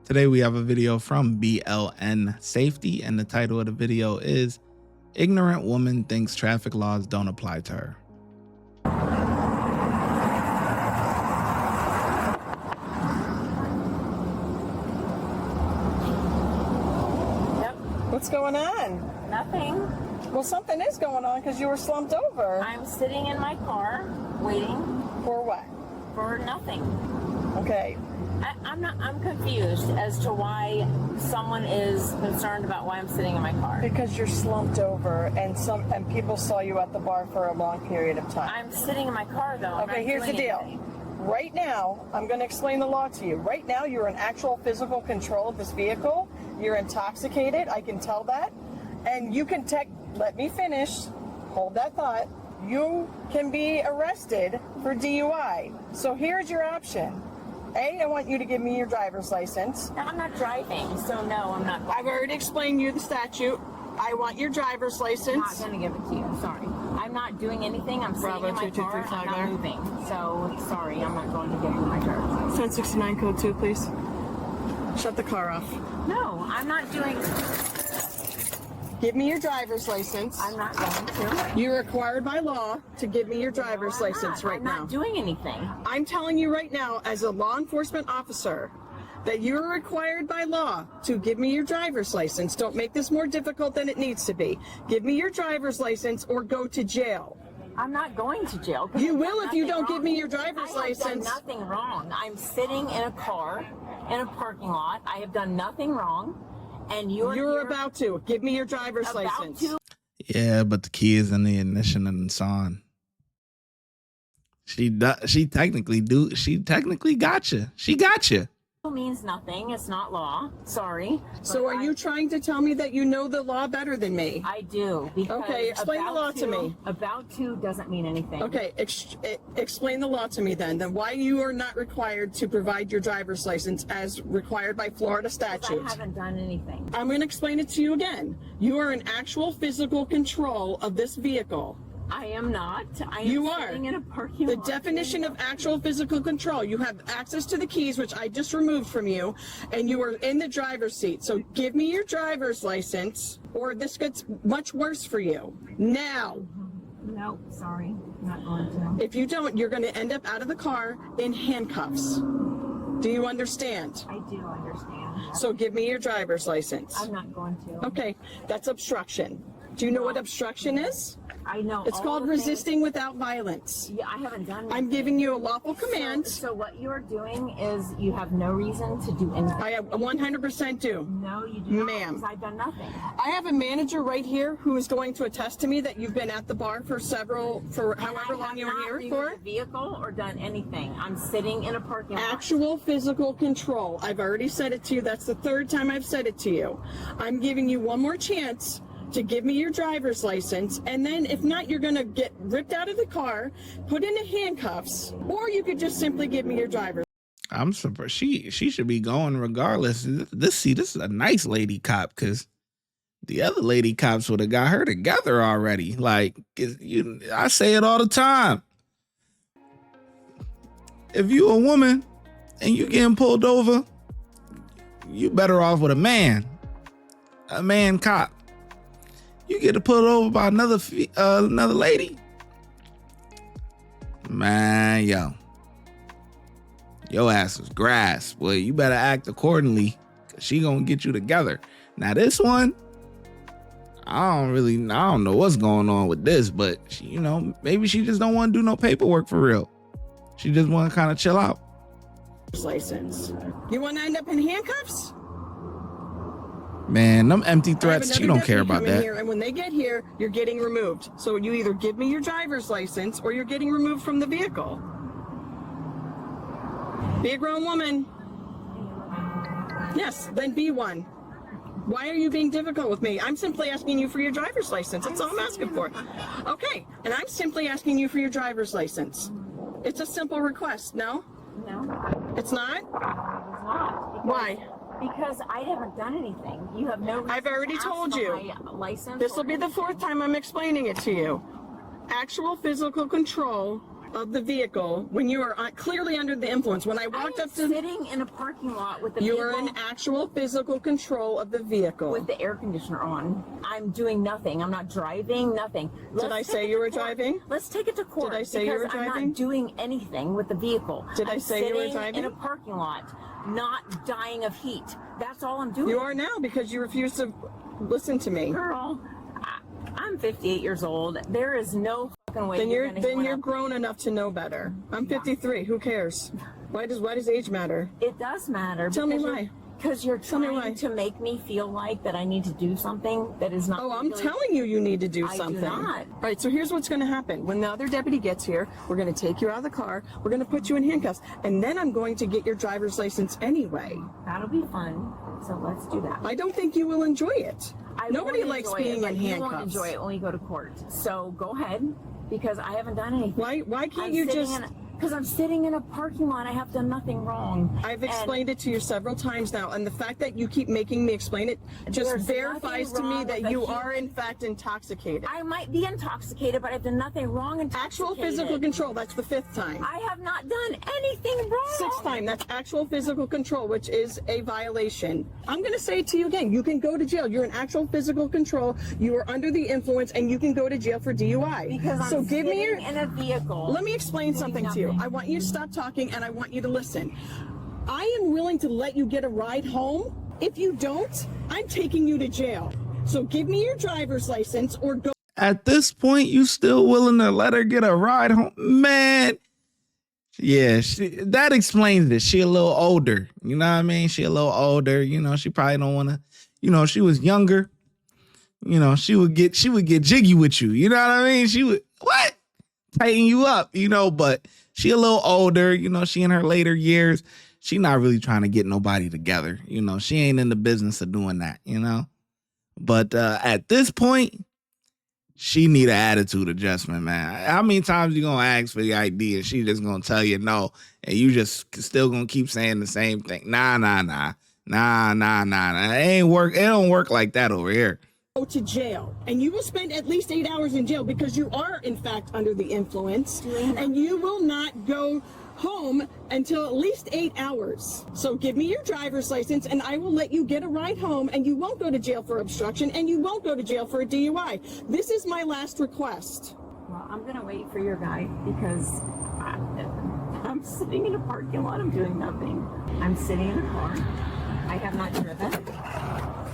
Today we have a video from BLN Safety, and the title of the video is Ignorant Woman Thinks Traffic Laws Don't Apply to Her. Yep. What's going on? Nothing. Well, something is going on because you were slumped over. I'm sitting in my car waiting For what? for nothing. Okay. I'm confused as to why someone is concerned about why I'm sitting in my car. Because you're slumped over and people saw you at the bar for a long period of time. I'm sitting in my car though. I'm Okay, not here's the doing deal. anything. Right now, I'm going to explain the law to you. Right now, you're in actual physical control of this vehicle. You're intoxicated. I can tell that. And you can let me finish. Hold that thought. You can be arrested for DUI. So here's your option. A, I want you to give me your driver's license. No, I'm not driving, so no, I'm not. I've already explained you the statute. I want your driver's license. I'm not going to give it to you. Sorry. I'm not doing anything. I'm sitting Bravo, in my car. 2235 I'm not there. moving. So sorry, I'm not going to give you my driver's license. 1069 code 2, please. Shut the car off. No, I'm not doing. Give me your driver's license. I'm not going to. You're required by law to give me your driver's No, I'm license not. right I'm now. not doing anything. I'm telling you right now, as a law enforcement officer, that you're required by law to give me your driver's license. Don't make this more difficult than it needs to be. Give me your driver's license or go to jail. I'm not going to jail. 'Cause You I've will done if you nothing don't give me wrong. your driver's I have license. done nothing wrong. I'm sitting in a car in a parking lot. I have done nothing wrong, and you're You're about to. Give me your driver's about license. to. Yeah, but the key is in the ignition of the Nissan. She technically got you. She got you. Means nothing. It's not law. Sorry. So are you trying to tell me that you know the law better than me? I do. Because Okay, explain the law to me. About to doesn't mean anything. Okay, explain the law to me then why you are not required to provide your driver's license as required by Florida statute. I haven't done anything. I'm going to explain it to you again. You are in actual physical control of this vehicle. I am not. I am You are. sitting in a parking The lot. definition of actual physical control, you have access to the keys, which I just removed from you, and you are in the driver's seat. So give me your driver's license, or this gets much worse for you. Now. No, sorry. I'm not going to. If you don't, you're going to end up out of the car in handcuffs. Do you understand? I do understand. So give me your driver's license. I'm not going to. Okay, that's obstruction. Do you know what obstruction is? I know. It's all called the things- resisting without violence. Yeah, I haven't done anything. I'm giving you a lawful command. So what you are doing is you have no reason to do anything. I 100% do. No, you do not. Ma'am. Because I've done nothing. I have a manager right here who is going to attest to me that you've been at the bar for however long you were here I for. have not used a vehicle or done anything. I'm sitting in a parking lot. Actual physical control. I've already said it to you. That's the third time I've said it to you. I'm giving you one more chance to give me your driver's license, and then if not, you're going to get ripped out of the car, put into handcuffs, or you could just simply give me your driver's. I'm surprised. She should be going regardless. This is a nice lady cop, because the other lady cops would have got her together already. Like, I say it all the time. If you a woman and you getting pulled over, you better off with a man cop. You get pulled over by another lady, man, your ass is grass. Well, you better act accordingly, cause she gonna get you together. Now this one, I don't know what's going on with this, but she, maybe she just don't want to do no paperwork for real. She just want to kind of chill out. License. You want to end up in handcuffs? Man, them empty threats, you don't care about that. Here, and when they get here, you're getting removed. So you either give me your driver's license or you're getting removed from the vehicle. Be a grown woman. Yes, then be one. Why are you being difficult with me? I'm simply asking you for your driver's license. That's all I'm asking for. Okay, and I'm simply asking you for your driver's license. It's a simple request, no? No, It's not? it's not. Why? Because I haven't done anything. You have no reason I've already to ask told for you. my license. This will or be the fourth time I'm explaining it to you. Actual physical control of the vehicle when you are clearly under the influence. When I walked up to sitting in a parking lot with the you vehicle, are in actual physical control of the vehicle. with the air conditioner on. I'm doing nothing. I'm not driving, nothing. Did I say you were driving? Let's take it to court. Did I say you were because I'm driving? not doing anything with the vehicle. Did I I'm say you were sitting driving? in a parking lot, not dying of heat. That's all I'm doing. You are now because you refuse to listen to me. Girl, I'm 58 years old. There is no fucking way Then you're gonna you're grown enough to know better. I'm 53. Who cares? Why does age matter? It does matter. Tell me why. Because you're Tell me why. trying to make me feel like that I need to do something that is not. Oh, I'm legally- telling you, you need to do I something. do not. All right, so here's what's going to happen. When the other deputy gets here, we're going to take you out of the car. We're going to put you in handcuffs, and then I'm going to get your driver's license anyway. That'll be fun. So let's do that. I don't think you will enjoy it. Nobody won't likes enjoy being it, but in you handcuffs. won't enjoy it when we go to court. So go ahead, because I haven't done anything. Why can't you just? Because I'm sitting in a parking lot. I have done nothing wrong. I've explained it to you several times now, and the fact that you keep making me explain it just There's verifies to nothing me wrong that with you a are in fact intoxicated. I might be intoxicated, but I've done nothing wrong. Actual Intoxicated. physical control, that's the 5th time. I have not done anything wrong. 6th time, that's actual physical control, which is a violation. I'm going to say it to you again. You can go to jail. You're in actual physical control. You are under the influence, and you can go to jail for DUI. Because I'm so give me your. in a vehicle. Let me explain something to you. I want you to stop talking, and I want you to listen. I am willing to let you get a ride home. If you don't, I'm taking you to jail. So give me your driver's license or go. At this point, you still willing to let her get a ride home? Man, yeah, that explains it. She a little older. You know what I mean? She a little older. You know, she probably don't want to, you know, she was younger. You know, she would get jiggy with you. You know what I mean? She would, what? Tighten you up, you know, but she a little older. You know, she in her later years. She not really trying to get nobody together. You know, she ain't in the business of doing that, you know? But at this point, she need an attitude adjustment, man. How many times you gonna ask for the ID and she just gonna tell you no, and you just still gonna keep saying the same thing? Nah. It ain't work. It don't work like that over here. Go to jail, and you will spend at least 8 hours in jail because you are in fact under the influence, and you will not go home until at least 8 hours. So give me your driver's license and I will let you get a ride home, and you won't go to jail for obstruction, and you won't go to jail for a DUI. This is my last request. Well, I'm gonna wait for your guy because I'm sitting in a parking lot. I'm doing nothing. I'm sitting in a car. I have not driven.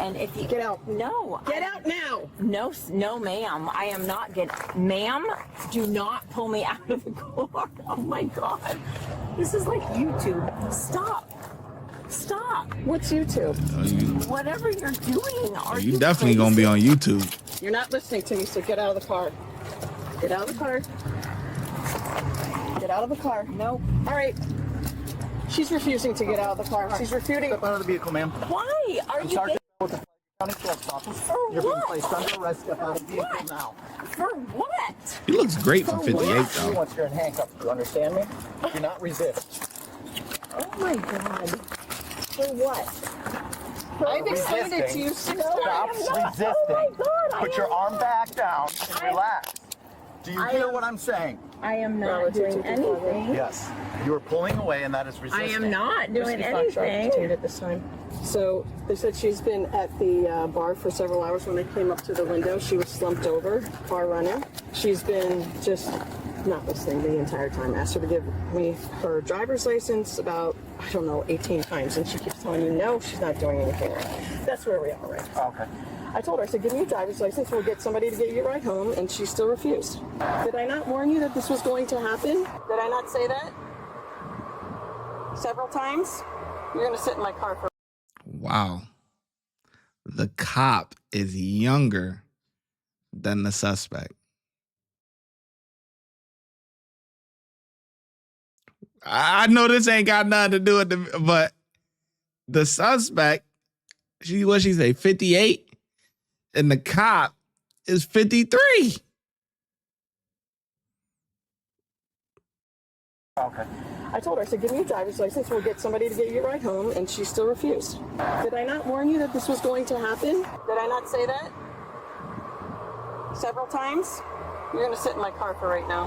And if you Get out. No. Get out now. No, ma'am. I am not getting. Ma'am, do not pull me out of the car. Oh my God. This is like YouTube. Stop. What's YouTube? Whatever you're doing. Are You definitely gonna be on YouTube. You're not listening to me, so get out of the car. Get out of the car. Get out of the car. Nope. All right. She's refusing to get out of the car. She's refuting. Step out of the vehicle, ma'am. Why are you Sergeant getting, with the County Sheriff's Office. For You're being what? placed under arrest. Step out of the vehicle What? now. for what? He looks great for 58 You though. once you're in handcuffs, you understand me? Do not resist. Oh my God. For what? I've explained it to you 6 Stop times. resisting. Oh my God, Put your arm back down and relax. Do you hear what I'm saying? I am not doing anything. Yes. You are pulling away, and that is I resisting. am not doing anything. At this time. So they said she's been at the bar for several hours. When they came up to the window, she was slumped over, bar running. She's been just not listening the entire time. Asked her to give me her driver's license about, 18 times, and she keeps telling me no, she's not doing anything wrong. That's where we are right now. Okay. I told her, I said, give me your driver's license, we'll get somebody to get you a ride home, and she still refused. Did I not warn you that this was going to happen? Did I not say that? Several times? You're gonna sit in my car for. Wow. The cop is younger than the suspect. I know this ain't got nothing to do with the, but the suspect, what she say, 58? And the cop is 53. Okay. I told her, I said, give me your driver's license, we'll get somebody to get you a ride home, and she still refused. Did I not warn you that this was going to happen? Did I not say that? Several times? You're gonna sit in my car for right now.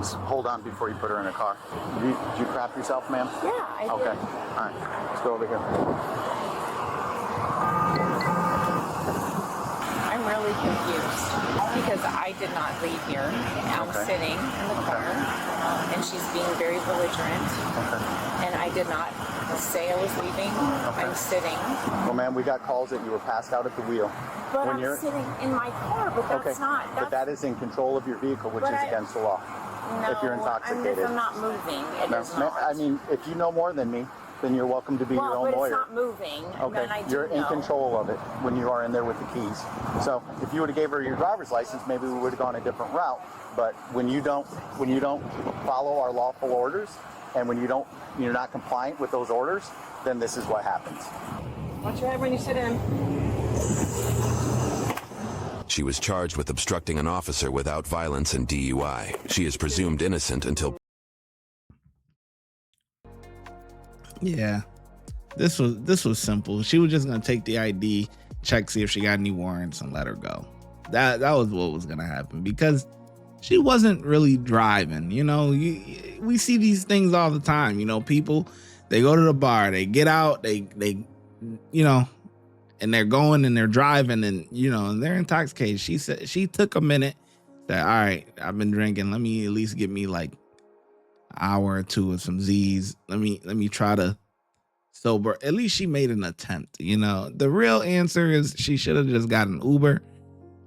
Just hold on before you put her in a car. Did you crap yourself, ma'am? Yeah, I did. Okay. All right. Let's go over here. I'm really confused because I did not leave here. I'm sitting in the car, and she's being very belligerent. And I did not say I was leaving. I'm sitting. Well, ma'am, we got calls that you were passed out at the wheel. But I'm sitting in my car, but that's not. That's, but that is in control of your vehicle, which is against the law. No, if you're intoxicated. I'm not moving. It is not. I mean, if you know more than me, then you're welcome to be your own lawyer. Well, but it's not moving. Okay, then I do you're in know. control of it when you are in there with the keys. So if you would have gave her your driver's license, maybe we would have gone a different route. But when you don't follow our lawful orders, and when you're not compliant with those orders, then this is what happens. Watch your head when you sit in. She was charged with obstructing an officer without violence and DUI. She is presumed innocent until... Yeah, this was simple. She was just gonna take the ID, check, see if she got any warrants, and let her go. That was what was gonna happen, because she wasn't really driving. You know, we see these things all the time. You know, people, they go to the bar, they get out, they you know, and they're going and they're driving, and you know, and they're intoxicated. She said she took a minute, said, all right, I've been drinking, let me at least get me like hour or two of some Z's. Let me try to sober. At least she made an attempt. You know, the real answer is she should have just got an Uber.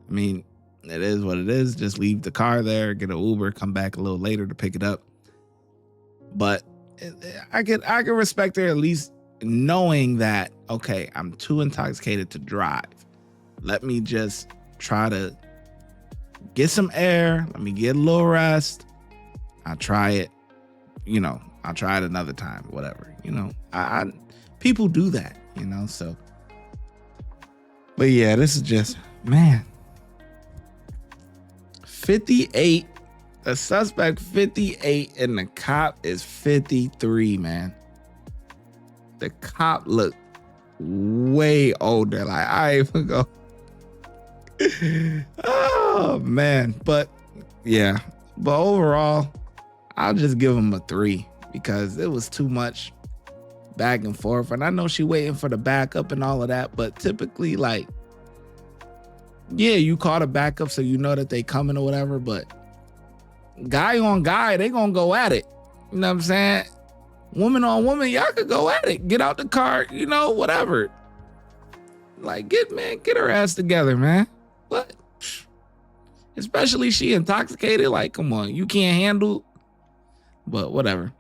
I mean, it is what it is. Just leave the car there, get an Uber, come back a little later to pick it up. But I could respect her at least knowing that, okay, I'm too intoxicated to drive. Let me just try to get some air. Let me get a little rest. I'll try it. You know, I'll try it another time, whatever, you know, I people do that, you know, so, but yeah, this is just, man, 58, the suspect 58 and the cop is 53, man. The cop looked way older, like I even go, oh man, but yeah, but overall, I'll just give him a 3 because it was too much back and forth. And I know she waiting for the backup and all of that, but typically, like, yeah, you call the backup so you know that they coming or whatever, but guy on guy, they gonna go at it. You know what I'm saying? Woman on woman, y'all could go at it. Get out the car, you know, whatever. Like, get her ass together, man. What? Especially she intoxicated. Like, come on, you can't handle. But whatever.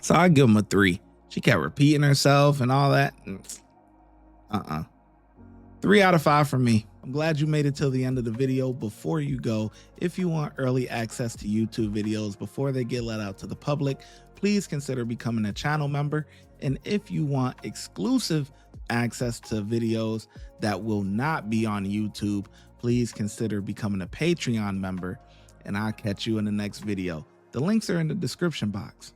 So I give him a 3. She kept repeating herself and all that. 3 out of 5 from me. I'm glad you made it till the end of the video. Before you go, if you want early access to YouTube videos before they get let out to the public, please consider becoming a channel member. And if you want exclusive access to videos that will not be on YouTube, please consider becoming a Patreon member. And I'll catch you in the next video. The links are in the description box.